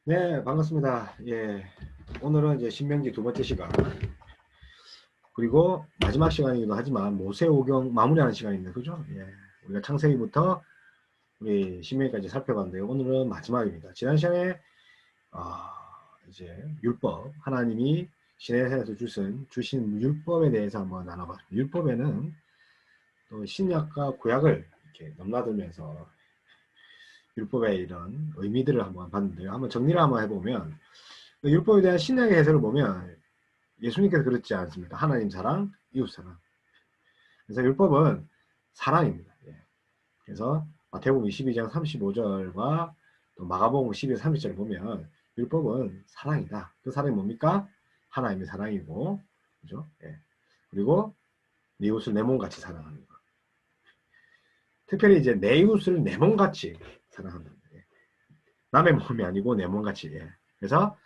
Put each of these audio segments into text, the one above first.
네, 반갑습니다. 예. 오늘은 이제 신명기 두 번째 시간, 그리고 마지막 시간이기도 하지만 모세오경 마무리하는 시간입니다. 그죠? 예. 우리가 창세기부터 우리 신명기까지 살펴봤는데요. 오늘은 마지막입니다. 지난 시간에, 아, 이제 율법, 하나님이 시내산에서 주신 율법에 대해서 한번 나눠봤습니다. 율법에는 또 신약과 구약을 이렇게 넘나들면서 율법의 이런 의미들을 한번 봤는데요. 한번 정리를 한번 해보면, 율법에 대한 신약의 해석을 보면 예수님께서 그렇지 않습니까? 하나님 사랑, 이웃 사랑. 그래서 율법은 사랑입니다. 예. 그래서 마태복음 22장 35절과 또 마가복음 12장 30절을 보면 율법은 사랑이다. 그 사랑이 뭡니까? 하나님의 사랑이고, 그죠? 예. 그리고 네 이웃을 내 몸같이 사랑하는 것. 특별히 이제 내 이웃을 내 몸같이 사랑한다. 예. 남의 몸이 아니고 내 몸같이. 예. 그래서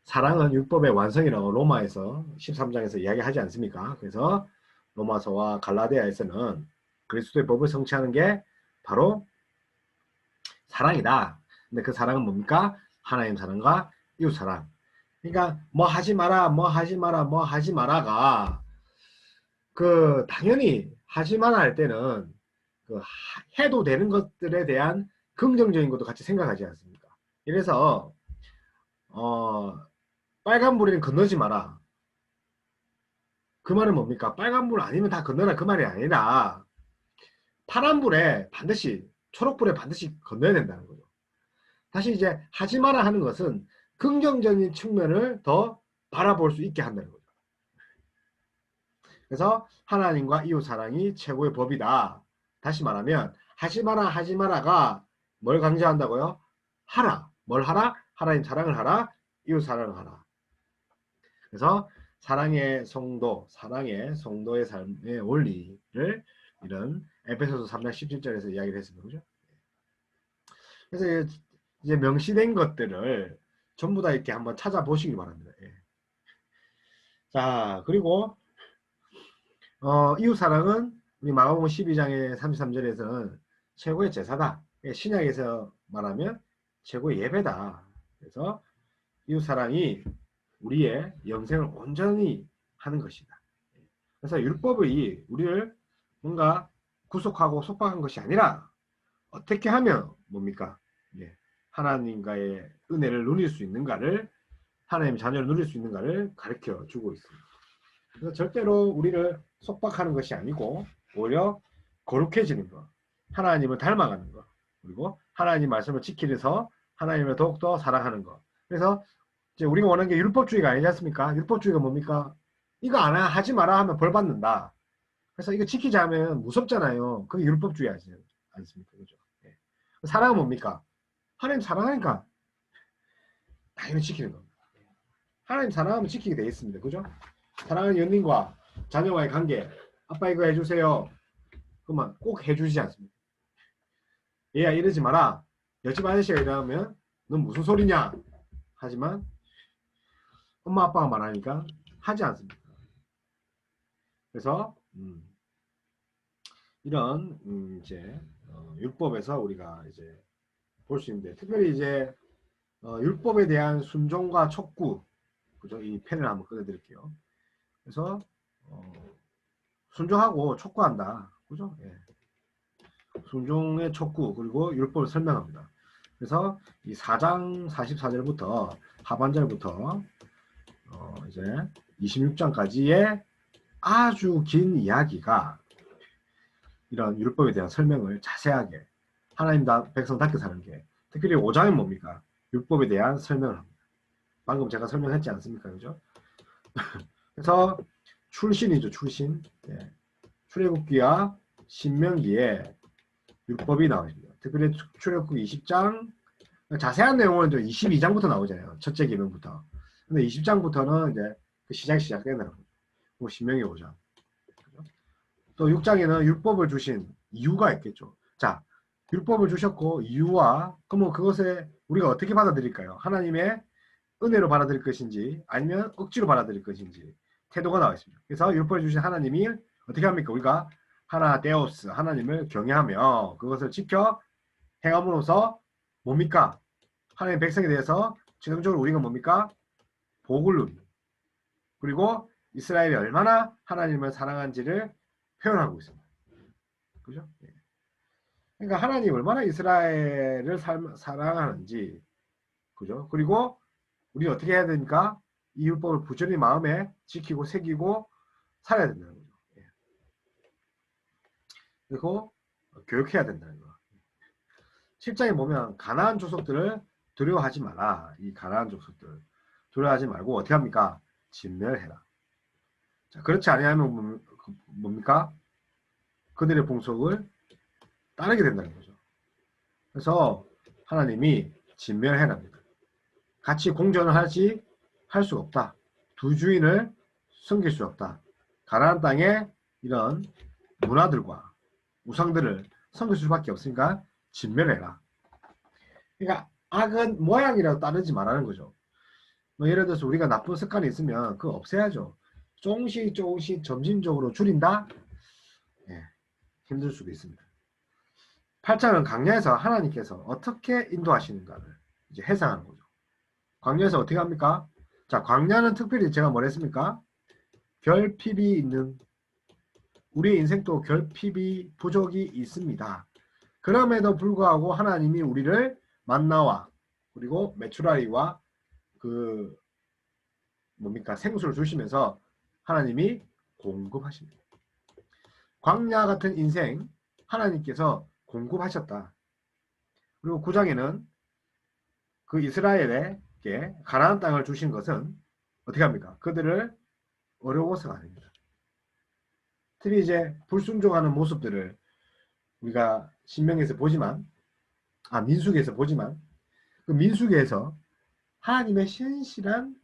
사랑은 율법의 완성이라고 로마에서 13장에서 이야기하지 않습니까? 그래서 로마서와 갈라디아에서는 그리스도의 법을 성취하는 게 바로 사랑이다. 근데 그 사랑은 뭡니까? 하나님 사랑과 이웃 사랑. 그러니까 뭐 하지 마라, 뭐 하지 마라, 뭐 하지 마라가 그 당연히 하지 마라 할 때는 그 해도 되는 것들에 대한 긍정적인 것도 같이 생각하지 않습니까? 이래서 빨간불에는 건너지 마라. 그 말은 뭡니까? 빨간불 아니면 다 건너라 그 말이 아니라 파란불에 반드시 초록불에 반드시 건너야 된다는 거죠. 다시 이제 하지 마라 하는 것은 긍정적인 측면을 더 바라볼 수 있게 한다는 거죠. 그래서 하나님과 이웃 사랑이 최고의 법이다. 다시 말하면 하지 마라 하지 마라가 뭘 강조한다고요? 하라. 뭘 하라? 하나님 사랑을 하라. 이웃 사랑을 하라. 그래서 사랑의 성도의 삶의 원리를 이런 에베소서 3장 17절에서 이야기를 했습니다. 그죠? 그래서 이제 명시된 것들을 전부 다 이렇게 한번 찾아보시기 바랍니다. 예. 자, 그리고 이웃 사랑은 우리 마가복음 12장의 33절에서는 최고의 제사다. 예, 신약에서 말하면 최고의 예배다. 그래서 이웃 사랑이 우리의 영생을 온전히 하는 것이다. 그래서 율법이 우리를 뭔가 구속하고 속박한 것이 아니라 어떻게 하면 뭡니까? 예, 하나님과의 은혜를 누릴 수 있는가를, 하나님의 자녀를 누릴 수 있는가를 가르쳐 주고 있습니다. 그래서 절대로 우리를 속박하는 것이 아니고 오히려 거룩해지는 것, 하나님을 닮아가는 것, 그리고 하나님 말씀을 지키면서 하나님을 더욱더 사랑하는 것. 그래서 이제 우리가 원하는 게 율법주의가 아니지 않습니까? 율법주의가 뭡니까? 이거 안 하지 마라 하면 벌 받는다. 그래서 이거 지키자 하면 무섭잖아요. 그게 율법주의 아니지 않습니까? 그죠? 예. 사랑은 뭡니까? 하나님 사랑하니까 당연히 지키는 겁니다. 하나님 사랑하면 지키게 되어 있습니다. 그죠? 사랑하는 연인과 자녀와의 관계, 아빠 이거 해주세요. 그러면 꼭 해주시지 않습니까? 얘야 이러지 마라. 옆집 아저씨가 이러면 넌 무슨 소리냐? 하지만 엄마 아빠가 말하니까 하지 않습니다. 그래서 이런 이제 율법에서 우리가 이제 볼 수 있는데 특별히 이제 율법에 대한 순종과 촉구, 그죠? 이 펜을 한번 꺼내드릴게요. 그래서 순종하고 촉구한다, 그죠? 예. 순종의 촉구 그리고 율법을 설명합니다. 그래서 이 4장 44절부터 하반절부터 이제 26장까지의 아주 긴 이야기가 이런 율법에 대한 설명을 자세하게 하나님 백성답게 사는 게, 특별히 5장은 뭡니까? 율법에 대한 설명을 합니다. 방금 제가 설명했지 않습니까? 그죠? 그래서 출신이죠, 출신. 예. 출애굽기와 신명기에 율법이 나옵니다. 특별히 출애굽기 20장, 자세한 내용은 22장부터 나오잖아요. 첫째 계명부터. 근데 20장부터는 이제 그 시작이 시작되는 거죠. 뭐 신명기 5장. 또 6장에는 율법을 주신 이유가 있겠죠. 자, 율법을 주셨고 이유와 그러면 그것에 우리가 어떻게 받아들일까요? 하나님의 은혜로 받아들일 것인지 아니면 억지로 받아들일 것인지 태도가 나와 있습니다. 그래서 율법을 주신 하나님이 어떻게 합니까? 우리가 하나 데오스 하나님을 경외하며 그것을 지켜 행함으로써 뭡니까? 하나님 백성에 대해서 최종적으로 우리가 뭡니까? 복을 누리. 그리고 이스라엘이 얼마나 하나님을 사랑한지를 표현하고 있습니다. 그죠? 그러니까 하나님이 얼마나 이스라엘을 사랑하는지, 그죠? 그리고 우리 어떻게 해야 되니까 이 율법을 부지런히 마음에 지키고 새기고 살아야 된다는 거죠. 그리고 교육해야 된다는 거. 7장에 보면 가나안 족속들을 두려워하지 마라. 이 가나안 족속들 두려워하지 말고 어떻게 합니까? 진멸해라. 자, 그렇지 아니하면 뭡니까? 그들의 봉속을 따르게 된다는 거죠. 그래서 하나님이 진멸해랍니다. 같이 공존을 할 수가 없다. 두 주인을 섬길 수 없다. 가나안 땅에 이런 문화들과 우상들을 섬길 수밖에 없으니까 진멸해라. 그러니까 악은 모양이라도 따르지 말라는 거죠. 뭐 예를 들어서 우리가 나쁜 습관이 있으면 그거 없애야죠. 조금씩 점진적으로 줄인다? 예, 힘들 수도 있습니다. 8장은 광야에서 하나님께서 어떻게 인도하시는가를 이제 해상하는 거죠. 광야에서 어떻게 합니까? 자, 광야는 특별히 제가 뭘 했습니까? 결핍이 있는, 우리의 인생도 결핍이 부족이 있습니다. 그럼에도 불구하고 하나님이 우리를 만나와 그리고 메추라리와 그 뭡니까? 생수를 주시면서 하나님이 공급하십니다. 광야 같은 인생 하나님께서 공급하셨다. 그리고 9장에는 그 이스라엘에게 가나안 땅을 주신 것은 어떻게 합니까? 그들을 어려워서가 아닙니다. 특히 이제 불순종하는 모습들을 우리가 신명기에서 보지만, 민수기에서 보지만, 그 민수기에서 하나님의 신실한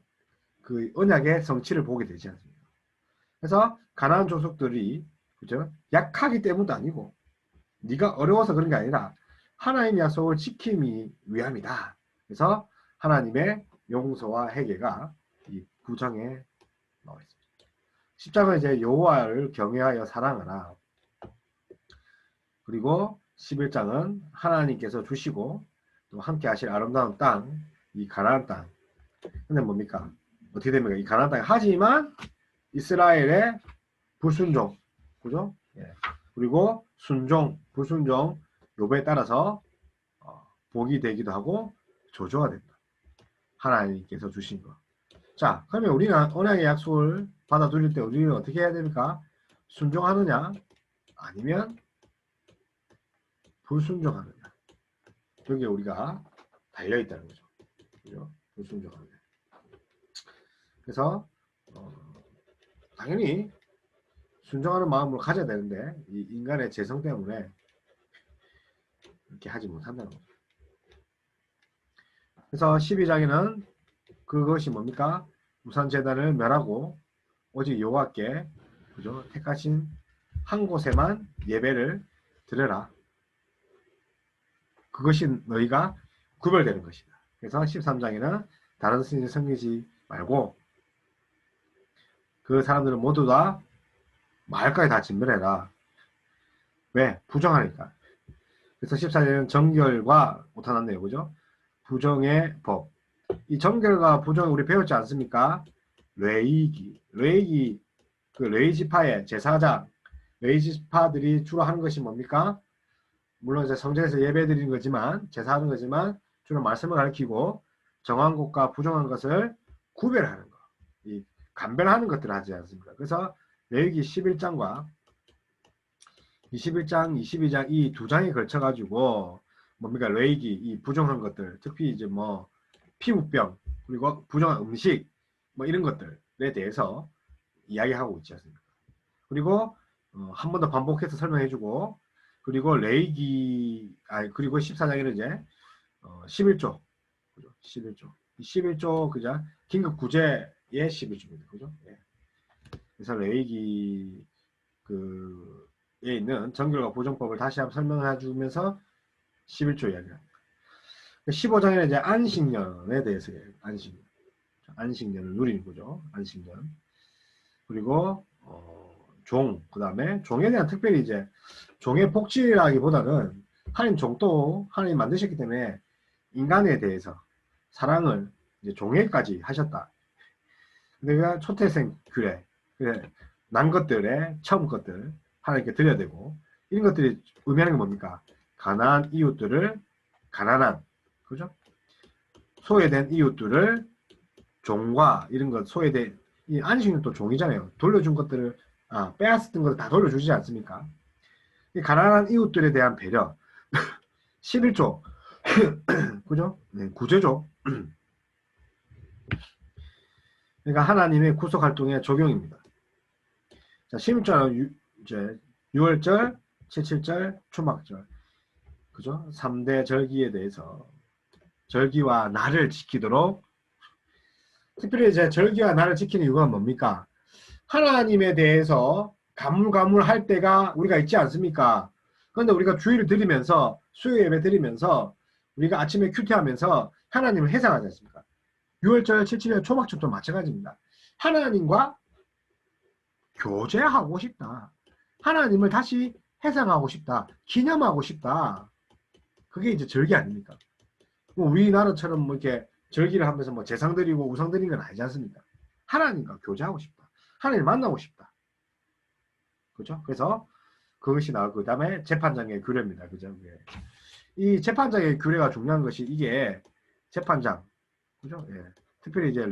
그 언약의 성취를 보게 되지 않습니까? 그래서 가나안 족속들이 그죠? 약하기 때문도 아니고 네가 어려워서 그런 게 아니라 하나님의 약속을 지킴이 위함이다. 그래서 하나님의 용서와 회개가 이 9장에 나와 있습니다. 10장은 이제 여호와를 경외하여 사랑하라. 그리고 11장은 하나님께서 주시고 또 함께 하실 아름다운 땅, 이 가나안 땅. 근데 뭡니까? 어떻게 됩니까? 이 가나안 땅 하지만 이스라엘의 불순종, 그죠? 예. 그리고 순종, 불순종 요구에 따라서 복이 되기도 하고 저주가 된다. 하나님께서 주신 거. 자, 그러면 우리는 언약의 약속을 받아들일 때 우리는 어떻게 해야 됩니까? 순종하느냐? 아니면 불순종하느냐? 여기에 우리가 달려있다는 거죠. 그죠? 불순종하느냐. 그래서 당연히 순종하는 마음으로 가져야 되는데 이 인간의 재성 때문에 이렇게 하지 못한다는 거죠. 그래서 12장에는 그것이 뭡니까? 우상제단을 멸하고 오직 여호와께 그죠? 택하신 한 곳에만 예배를 드려라. 그것이 너희가 구별되는 것이다. 그래서 13장에는 다른 신을 섬기지 말고 그 사람들은 모두 다 마을까지 다 진멸해라. 왜? 부정하니까. 그래서 14절에는 정결과 못하났네요. 그죠? 부정의 법. 이 정결과 부정 우리 배웠지 않습니까? 레이기. 그 레이지파의 제사장, 레이지파들이 주로 하는 것이 뭡니까? 물론 이제 성전에서 예배 드리는 거지만, 제사하는 거지만, 주로 말씀을 가르치고, 정한 것과 부정한 것을 구별하는 것. 이 감별하는 것들을 하지 않습니까? 그래서 레위기 11장과 21장, 22장 이 두 장에 걸쳐가지고 뭡니까? 레위기 이 부정한 것들, 특히 이제 뭐 피부병 그리고 부정한 음식 뭐 이런 것들에 대해서 이야기하고 있지 않습니까? 그리고 한 번 더 반복해서 설명해주고 그리고 그리고 14장에는 이제 11조, 그죠? 11조 그죠? 긴급 구제의 11조입니다, 그죠? 예. 그래서 레위기 에 있는 정결과 부정법을 다시 한번 설명해 주면서 11조 이야기합니다. 15장에는 이제 안식년에 대해서 안식년을 누리는 거죠. 안식년. 그리고 그 다음에 종에 대한 특별히 이제 종의 복지라기보다는 하나님 종도 하나님 만드셨기 때문에 인간에 대해서 사랑을 이제 종회까지 하셨다. 내가 초태생 규례, 그래, 난 것들의 처음 것들 하나님께 드려야 되고, 이런 것들이 의미하는 게 뭡니까? 가난한 이웃들을, 가난한, 그죠? 소외된 이웃들을 종과 이런 것, 소외된, 이 안식은 또 종이잖아요. 돌려준 것들을, 빼앗았던 것을 다 돌려주지 않습니까? 이 가난한 이웃들에 대한 배려, 11조, 그죠? 네, 구제조. 그러니까 하나님의 구속 활동의 적용입니다. 자, 11조는 이제 6월절, 77절, 초막절. 그죠? 3대 절기에 대해서 절기와 날을 지키도록, 특별히 이제 절기와 날을 지키는 이유가 뭡니까? 하나님에 대해서 가물가물할 때가 우리가 있지 않습니까? 그런데 우리가 주의를 드리면서 수요 예배 드리면서 우리가 아침에 큐티하면서 하나님을 해상하지 않습니까? 6월절, 77절, 초막절도 마찬가지입니다. 하나님과 교제하고 싶다. 하나님을 다시 해상하고 싶다. 기념하고 싶다. 그게 이제 절기 아닙니까? 뭐 우리나라처럼 뭐 이렇게 절기를 하면서 뭐 제상 드리고 우상 드리는 건 아니지 않습니까? 하나님과 교제하고 싶다. 하나님 만나고 싶다. 그죠? 그래서 그것이 나오고, 그 다음에 재판장의 규례입니다. 그죠? 이 재판장의 규례가 중요한 것이, 이게 재판장, 그죠? 예. 특별히 이제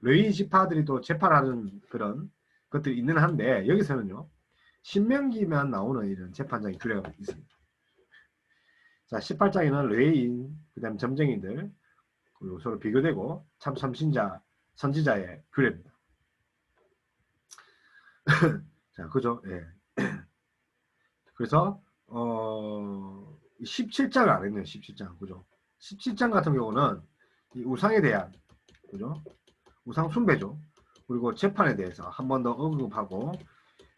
레위 지파들이 또 재판하는 그런 것들이 있는 한데, 여기서는요, 신명기만 나오는 이런 재판장의 규례가 있습니다. 자, 18장에는 레위인, 그 다음 점쟁이들, 그리고 서로 비교되고, 참 선지자의 규례입니다. 자, 그죠? 예. 그래서 17장을 안 했네요. 17장. 그죠? 17장 같은 경우는 이 우상에 대한, 그죠? 우상 숭배죠. 그리고 재판에 대해서 한 번 더 언급하고,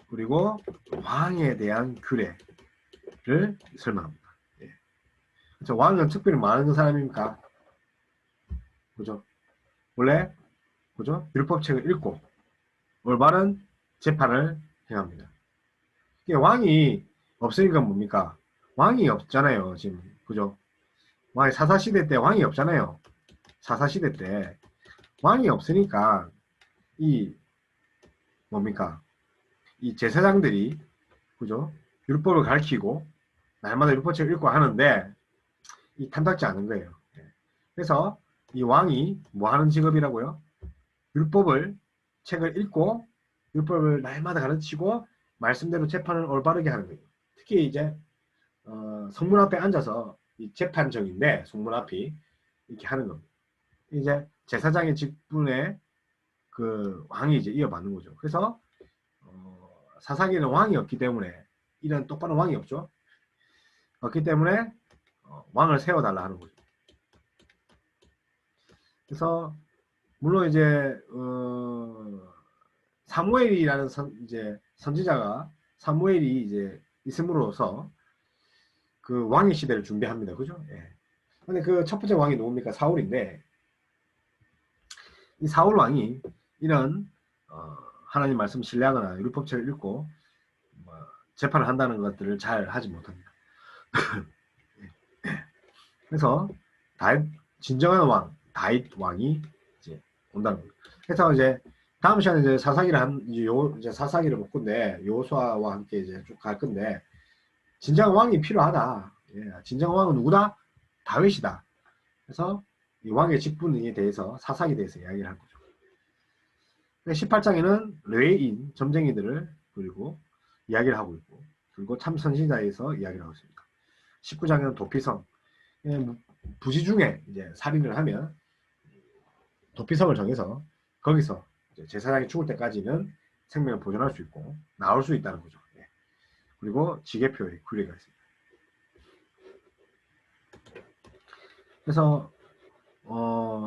그리고 왕에 대한 규례를 설명합니다. 예. 그렇죠? 왕은 특별히 많은 사람입니까? 그죠? 원래, 그죠? 율법책을 읽고 올바른 재판을 행합니다. 왕이 없으니까 뭡니까? 왕이 없잖아요, 지금. 그죠? 왕이 사사시대 때 왕이 없잖아요. 사사시대 때 왕이 없으니까 이 뭡니까? 이 제사장들이, 그죠? 율법을 가르치고 날마다 율법책을 읽고 하는데 이 탐탁지 않은 거예요. 그래서 이 왕이 뭐 하는 직업이라고요? 율법을 책을 읽고 율법을 날마다 가르치고 말씀대로 재판을 올바르게 하는 거예요. 특히 이제 성문 앞에 앉아서 이 재판정인데, 성문 앞이 이렇게 하는 겁니다. 이제 제사장의 직분에 그 왕이 이제 이어받는 거죠. 그래서 사사기는 왕이 없기 때문에, 이런 똑바른 왕이 없죠. 없기 때문에 왕을 세워달라 하는 거죠. 그래서 물론 이제 사무엘이라는 이제 선지자가, 사무엘이 이제 있음으로써 그 왕의 시대를 준비합니다. 그죠? 예. 근데 그 첫 번째 왕이 누굽니까? 사울인데, 이 사울 왕이 이런 하나님 말씀 신뢰하거나 율법책을 읽고 뭐 재판을 한다는 것들을 잘 하지 못합니다. 그래서 진정한 왕, 다윗 왕이 이제 온다는 거예요. 그래서 이제 다음 시간에 이제 이제 사사기를 볼 건데, 여호수아와 함께 이제 쭉 갈 건데, 진정한 왕이 필요하다. 예, 진정한 왕은 누구다? 다윗이다. 그래서 이 왕의 직분에 대해서, 사사기에 대해서 이야기를 한 거죠. 18장에는 레위인, 점쟁이들을 그리고 이야기를 하고 있고, 그리고 참선지자에서 이야기를 하고 있습니다. 19장에는 도피성, 부지 중에 이제 살인을 하면 도피성을 정해서 거기서 이제 제사장이 죽을 때까지는 생명을 보존할 수 있고 나올 수 있다는 거죠. 예. 그리고 지계표의 규례가 있습니다. 그래서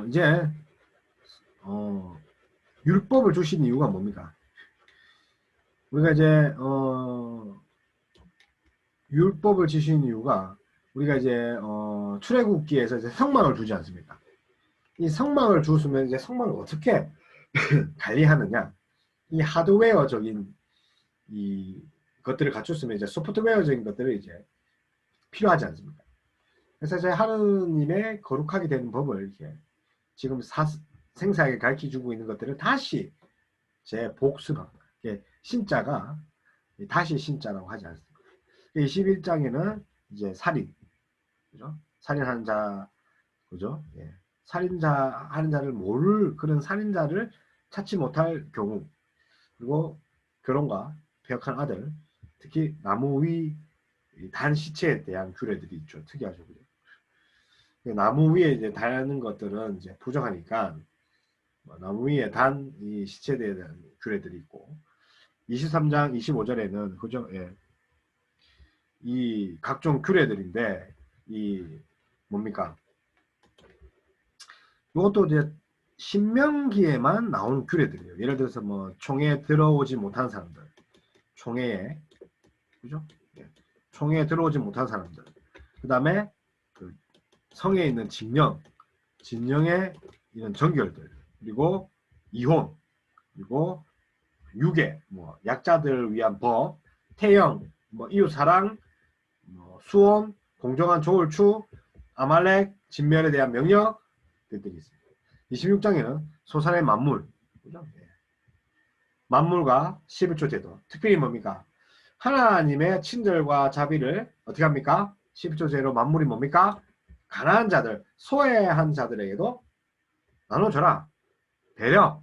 이제 율법을 주신 이유가 뭡니까? 우리가 이제 율법을 주신 이유가, 우리가 이제 출애굽기에서 이제 성막을 주지 않습니까? 이 성막을 주었으면 이제 성막을 어떻게 관리하느냐, 이 하드웨어적인 이 것들을 갖췄으면 이제 소프트웨어적인 것들을 이제 필요하지 않습니까? 그래서 이제 하느님의 거룩하게 되는 법을 이렇게 지금 생사에게 가르쳐주고 있는 것들을 다시 재복습합니다. 신자가 다시 신자라고 하지 않습니다. 21장에는 이제 살인, 그죠? 살인하는 자, 그죠? 예. 살인자 하는 자를 모를 그런 살인자를 찾지 못할 경우, 그리고 결혼과 배역한 아들, 특히 나무 위 단 시체에 대한 규례들이 있죠. 특이하죠. 그죠? 나무 위에 이제 다는 것들은 이제 부정하니까 나무 위에 단 이 시체에 대한 규례들이 있고 23장 25절에는 그죠? 예. 이 각종 규례들인데 이 뭡니까? 이것도 이제 신명기에만 나온 규례들이에요. 예를 들어서 뭐 총회에 들어오지 못한 사람들, 총회에 그죠? 예. 총회에 들어오지 못한 사람들. 그다음에 그 성에 있는 진영의 이런 정결들, 그리고 이혼, 그리고 유괴, 뭐 약자들을 위한 법, 태형, 뭐 이웃사랑, 뭐 수혼, 공정한 조울추, 아말렉, 진멸에 대한 명령 등등이 있습니다. 26장에는 소산의 만물, 그죠? 예. 만물과 11조 제도, 특별히 뭡니까? 하나님의 친절과 자비를 어떻게 합니까? 11조 제로 만물이 뭡니까? 가난한 자들, 소외한 자들에게도 나눠줘라. 배려,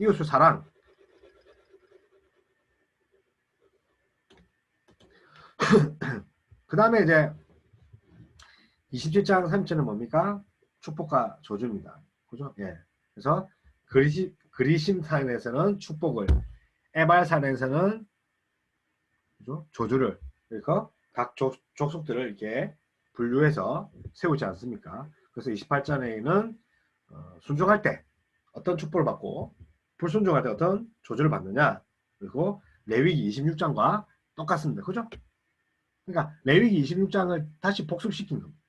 이웃을 사랑. 그 다음에 이제 27장 3절은 뭡니까? 축복과 저주입니다. 그죠? 예. 그래서 그리심산에서는 축복을, 에발산에서는 그죠? 저주를, 그러니까 각 족속들을 이렇게 분류해서 세우지 않습니까? 그래서 28장에는 순종할 때 어떤 축복을 받고 불순종할 때 어떤 저주를 받느냐. 그리고 레위기 26장과 똑같습니다. 그죠? 그러니까 레위기 26장을 다시 복습시킨 겁니다.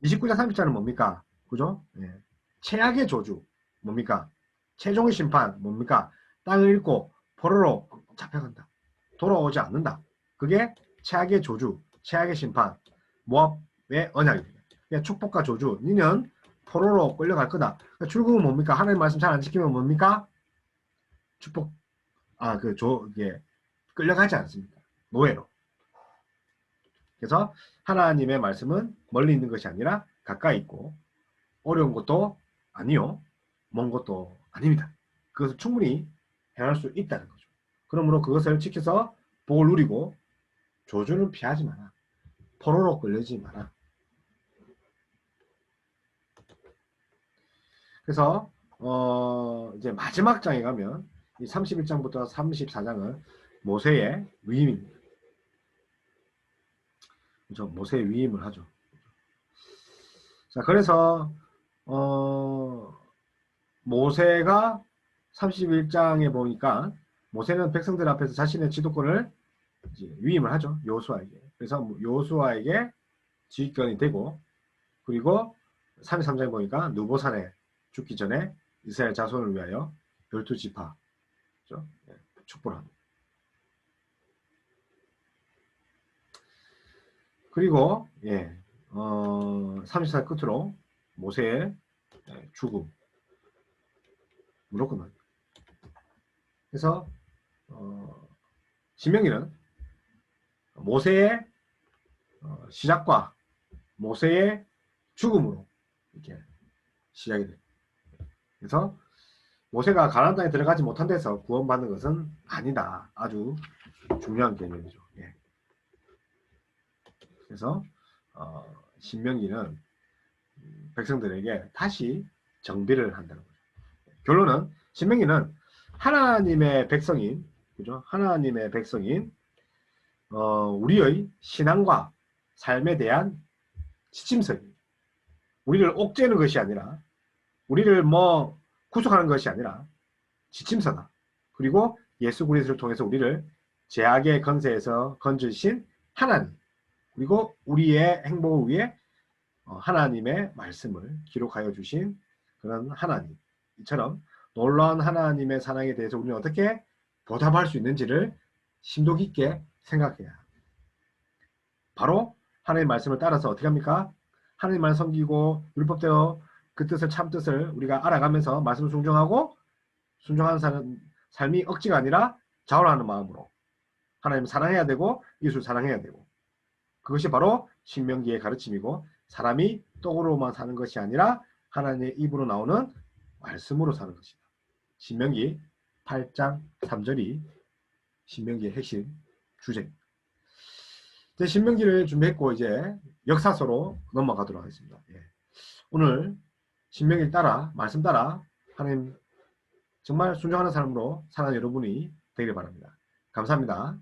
29장 30장은 뭡니까? 그죠? 예. 최악의 저주 뭡니까? 최종의 심판 뭡니까? 땅을 잃고 포로로 잡혀간다. 돌아오지 않는다. 그게 최악의 저주, 최악의 심판, 모압의 언약입니다. 그러니까 축복과 저주, 니는 포로로 끌려갈 거다. 그러니까 출국은 뭡니까? 하나님 말씀 잘 안 지키면 뭡니까? 축복, 이게 끌려가지 않습니다. 노예로. 그래서 하나님의 말씀은 멀리 있는 것이 아니라 가까이 있고 어려운 것도 아니요, 먼 것도 아닙니다. 그것을 충분히 행할 수 있다는 거죠. 그러므로 그것을 지켜서 복을 누리고 저주는 피하지 마라. 포로로 끌리지 마라. 그래서 이제 마지막 장에 가면 이 31장부터 34장은 모세의 위임입니다. 그렇죠? 모세의 위임을 하죠. 자, 그래서 모세가 31장에 보니까 모세는 백성들 앞에서 자신의 지도권을 이제 위임을 하죠. 여호수아에게. 그래서 여호수아에게 지휘권이 되고, 그리고 33장에 보니까 누보산에 죽기 전에 이스라엘 자손을 위하여 12지파 그렇죠? 축복을 합니다. 그리고 34살 끝으로 모세의 죽음 무조건 합니다. 그래서 신명기는 모세의 시작과 모세의 죽음으로 이렇게 시작이 됩니다. 그래서 모세가 가나안 땅에 들어가지 못한 데서 구원받는 것은 아니다. 아주 중요한 개념이죠. 예. 그래서 신명기는 백성들에게 다시 정비를 한다는 거죠. 결론은 신명기는 하나님의 백성인, 그죠? 하나님의 백성인 우리의 신앙과 삶에 대한 지침서입니다. 우리를 옥죄는 것이 아니라, 우리를 뭐 구속하는 것이 아니라 지침서다. 그리고 예수 그리스도를 통해서 우리를 죄악의 건세에서 건지신 하나님, 그리고 우리의 행복을 위해 하나님의 말씀을 기록하여 주신 그런 하나님, 이처럼 놀라운 하나님의 사랑에 대해서 우리는 어떻게 보답할 수 있는지를 심도 깊게 생각해야 합니다. 바로 하나님의 말씀을 따라서 어떻게 합니까? 하나님만 섬기고 율법대로 그 뜻을 참 뜻을 우리가 알아가면서 말씀을 순종하고 순종하는 삶이 억지가 아니라 자원하는 마음으로 하나님을 사랑해야 되고 이웃을 사랑해야 되고 그것이 바로 신명기의 가르침이고 사람이 떡으로만 사는 것이 아니라 하나님의 입으로 나오는 말씀으로 사는 것이다. 신명기 8장 3절이 신명기의 핵심 주제입니다. 이제 신명기를 준비했고 이제 역사서로 넘어가도록 하겠습니다. 예. 오늘 신명기를 따라 말씀 따라 하나님 정말 순종하는 사람으로 사는 여러분이 되길 바랍니다. 감사합니다.